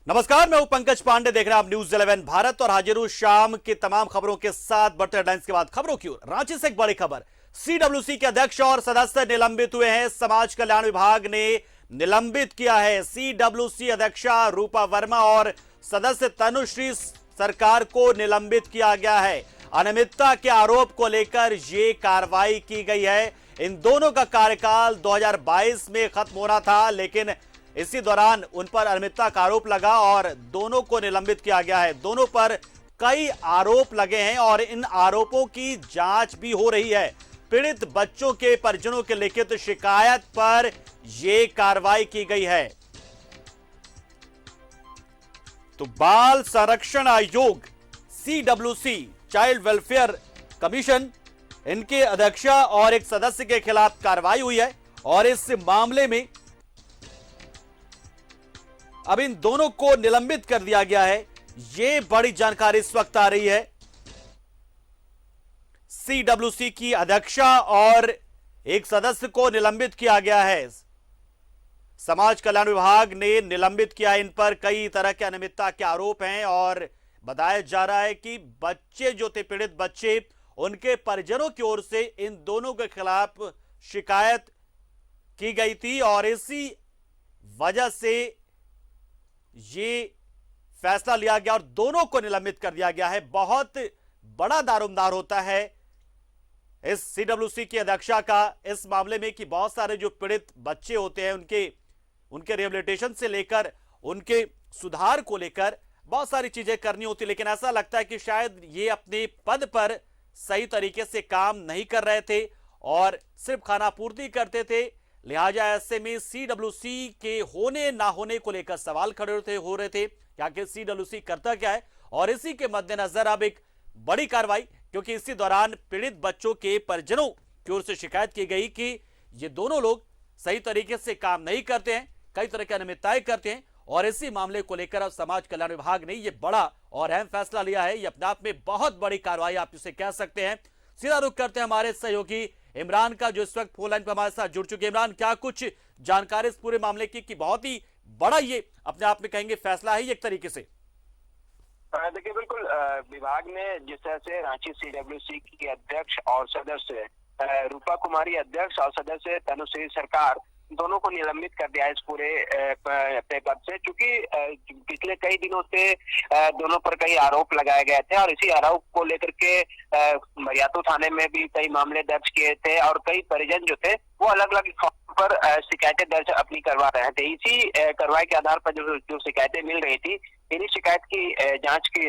नमस्कार, मैं हूं पंकज पांडे। देख रहे हैं आप न्यूज 11 भारत और हाजिर हूं शाम की तमाम खबरों के साथ। बढ़ते हेडलाइंस के बाद खबरों की ओर। रांची से एक बड़ी खबर। सीडब्ल्यूसी के अध्यक्ष और सदस्य निलंबित हुए हैं। समाज कल्याण विभाग ने निलंबित किया है सीडब्ल्यूसी अध्यक्षा रूपा वर्मा और सदस्य तनुश्री सरकार को निलंबित किया गया है। अनियमितता के आरोप को लेकर यह कार्रवाई की गई है। इन दोनों का कार्यकाल 2022 में खत्म होना था, लेकिन इसी दौरान उन पर अनियमितता का आरोप लगा और दोनों को निलंबित किया गया है। दोनों पर कई आरोप लगे हैं और इन आरोपों की जांच भी हो रही है। पीड़ित बच्चों के परिजनों के लिखित शिकायत पर यह कार्रवाई की गई है। तो बाल संरक्षण आयोग, सीडब्ल्यूसी, चाइल्ड वेलफेयर कमीशन, इनके अध्यक्षा और एक सदस्य के खिलाफ कार्रवाई हुई है और इस मामले में अब इन दोनों को निलंबित कर दिया गया है। यह बड़ी जानकारी इस वक्त आ रही है। सीडब्ल्यूसी की अध्यक्षा और एक सदस्य को निलंबित किया गया है। समाज कल्याण विभाग ने निलंबित किया। इन पर कई तरह के अनियमितता के आरोप हैं और बताया जा रहा है कि बच्चे जो थे, पीड़ित बच्चे, उनके परिजनों की ओर से इन दोनों के खिलाफ शिकायत की गई थी और इसी वजह से ये फैसला लिया गया और दोनों को निलंबित कर दिया गया है। बहुत बड़ा दारोमदार होता है इस सीडब्ल्यूसी की अध्यक्षा का इस मामले में कि बहुत सारे जो पीड़ित बच्चे होते हैं उनके रिहेबिलिटेशन से लेकर उनके सुधार को लेकर बहुत सारी चीजें करनी होती, लेकिन ऐसा लगता है कि शायद ये अपने पद पर सही तरीके से काम नहीं कर रहे थे और सिर्फ खाना पूर्ति करते थे। लिहाजा ऐसे में सीडब्ल्यूसी के होने ना होने को लेकर सवाल खड़े हो रहे थे कि आखिर सीडब्ल्यूसी करता क्या है। और इसी के मद्देनजर अब एक बड़ी कार्रवाई, क्योंकि इसी दौरान पीड़ित बच्चों के परिजनों की ओर से शिकायत की गई कि ये दोनों लोग सही तरीके से काम नहीं करते हैं, कई तरह की अनियमितताएं करते हैं और इसी मामले को लेकर अब समाज कल्याण विभाग ने यह बड़ा और अहम फैसला लिया है। यह अपने आप में बहुत बड़ी कार्रवाई आप इसे कह सकते हैं। सीधा रुख करते हैं हमारे सहयोगी इमरान का, जो इस वक्त फोन लाइन पर हमारे साथ जुड़ चुके हैं। इमरान, क्या कुछ जानकारी इस पूरे मामले की कि बहुत ही बड़ा ये अपने आप में कहेंगे फैसला है एक तरीके से? देखिए, बिल्कुल विभाग ने जिस तरह से रांची सीडब्ल्यूसी की अध्यक्ष और सदस्य रूपा कुमारी अध्यक्ष और सदस्य तनुश्री सरकार दोनों को निलंबित कर दिया है इस पूरे पद से, क्योंकि पिछले कई दिनों से दोनों पर कई आरोप लगाए गए थे और इसी आरोप को लेकर के मरियातो थाने में भी कई मामले दर्ज किए थे और कई परिजन जो थे वो अलग अलग फॉर्म पर शिकायतें दर्ज अपनी करवा रहे थे। इसी कार्रवाई के आधार पर जो शिकायतें मिल रही थी, इन्हीं शिकायत की जांच की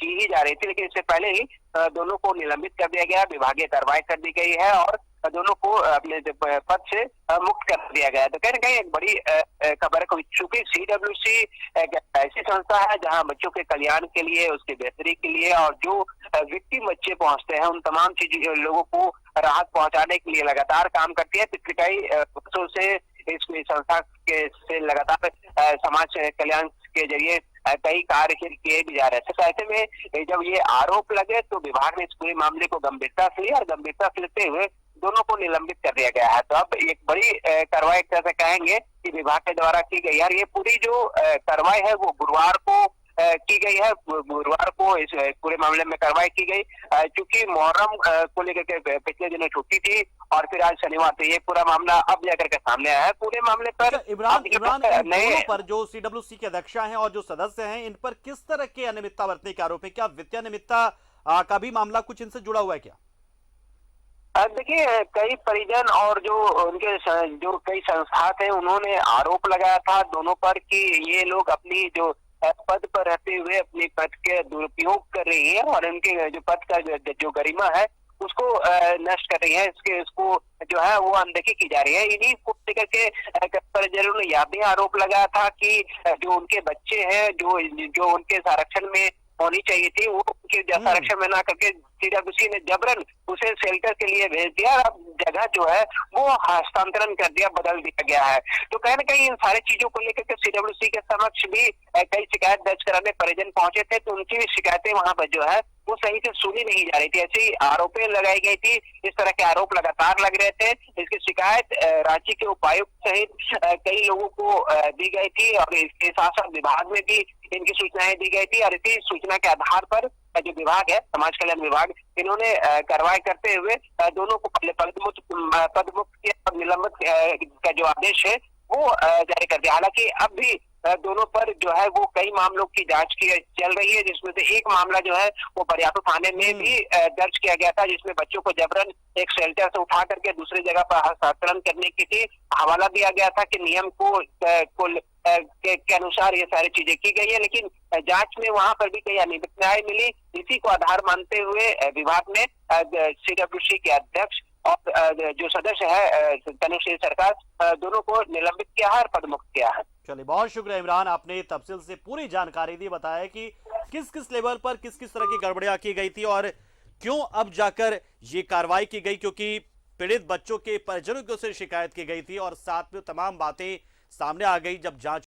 ही जा रही थी, लेकिन इससे पहले ही दोनों को निलंबित कर दिया गया, विभागीय कार्रवाई कर दी गई है और दोनों को अपने पद से मुक्त कर दिया गया है। तो कहीं ना कहीं एक बड़ी खबर है, चूंकि सीडब्ल्यूसी एक ऐसी संस्था है जहां बच्चों के कल्याण के लिए, उसकी बेहतरी के लिए और जो विक्टिम बच्चे पहुंचते हैं उन तमाम चीजों लोगों को राहत पहुंचाने के लिए लगातार काम करती है। पिछले कई वर्षों से इस संस्था के से लगातार समाज कल्याण के जरिए कई कार्य किए भी जा रहे थे। तो ऐसे में जब ये आरोप लगे तो विभाग ने इस पूरे मामले को गंभीरता से लिया और गंभीरता से लेते हुए दोनों को निलंबित कर दिया गया है। तो अब एक बड़ी कार्रवाई एक तरह से कहेंगे कि विभाग के द्वारा की गई है। ये पूरी जो कार्रवाई है वो गुरुवार को की गई है। गुरुवार को इस पूरे मामले में कार्रवाई की गई, क्योंकि मुहर्रम को लेकर के पिछले दिनों छुट्टी थी और फिर आज शनिवार से ये पूरा मामला अब जाकर के सामने आया है। पूरे मामले पर इमरान, दोनों पर जो सीडब्ल्यूसी के अध्यक्षा हैं और जो सदस्य हैं, इन पर किस तरह के अनियमितता बरतने के आरोप है? क्या वित्तीय अनियमितता का भी मामला कुछ इनसे जुड़ा हुआ है क्या? देखिए, कई परिजन और जो उनके जो कई संस्था थे उन्होंने आरोप लगाया था दोनों पर कि ये लोग अपनी जो पद पर रहते हुए अपने पद के दुरुपयोग कर रही है और इनके जो पद का जो गरिमा है उसको नष्ट कर रही है। इसको जो है वो अनदेखी की जा रही है। इन्हीं को लेकर के परिजनों ने यह भी आरोप लगाया था कि जो उनके बच्चे हैं जो उनके संरक्षण में होनी चाहिए थी वो उनके संरक्षण में ना करके सीडब्ल्यूसी ने जबरन उसे शेल्टर के लिए भेज दिया और अब जगह जो है वो हस्तांतरण कर दिया, बदल दिया गया है। तो कहीं ना कहीं इन सारी चीजों को लेकर के सीडब्ल्यूसी के समक्ष भी कई शिकायत दर्ज कराने परिजन पहुंचे थे, तो उनकी भी शिकायतें वहां पर जो है वो सही से सुनी नहीं जा रही थी। ऐसी आरोपें लगाई गई थी, इस तरह के आरोप लगातार लग रहे थे। इसकी शिकायत रांची के उपायुक्त सहित कई लोगों को दी गई थी और इसके साथ साथ विभाग में भी इनकी सूचनाएं दी गई थी और इसी सूचना के आधार पर जो विभाग है, समाज कल्याण विभाग, इन्होंने कार्रवाई करते हुए दोनों को पहले पदमुक्त किया और निलंबित का जो आदेश है वो जारी कर दिया। हालांकि अब भी दोनों पर जो है वो कई मामलों की जांच की चल रही है, जिसमें से एक मामला जो है वो बरियातू थाने में भी दर्ज किया गया था, जिसमें बच्चों को जबरन एक शेल्टर से उठा करके दूसरी जगह पर हस्तांतरण करने की थी। हवाला दिया गया था कि नियम के अनुसार ये सारी चीजें की गई है, लेकिन जांच में वहां पर भी कई अनियमितताएं मिली। इसी को आधार मानते हुए विभाग ने सीडब्ल्यूसी के अध्यक्ष और जो सदस्य है तनुश्री सरकार, दोनों को निलंबित किया है और पदमुक्त किया है। चलिए, बहुत शुक्रिया इमरान, आपने तफसील से पूरी जानकारी दी, बताया कि किस किस लेवल पर किस किस तरह की गड़बड़ियां की गई थी और क्यों अब जाकर ये कार्रवाई की गई, क्योंकि पीड़ित बच्चों के परिजनों से शिकायत की गई थी और साथ में तमाम बातें सामने आ गई जब जांच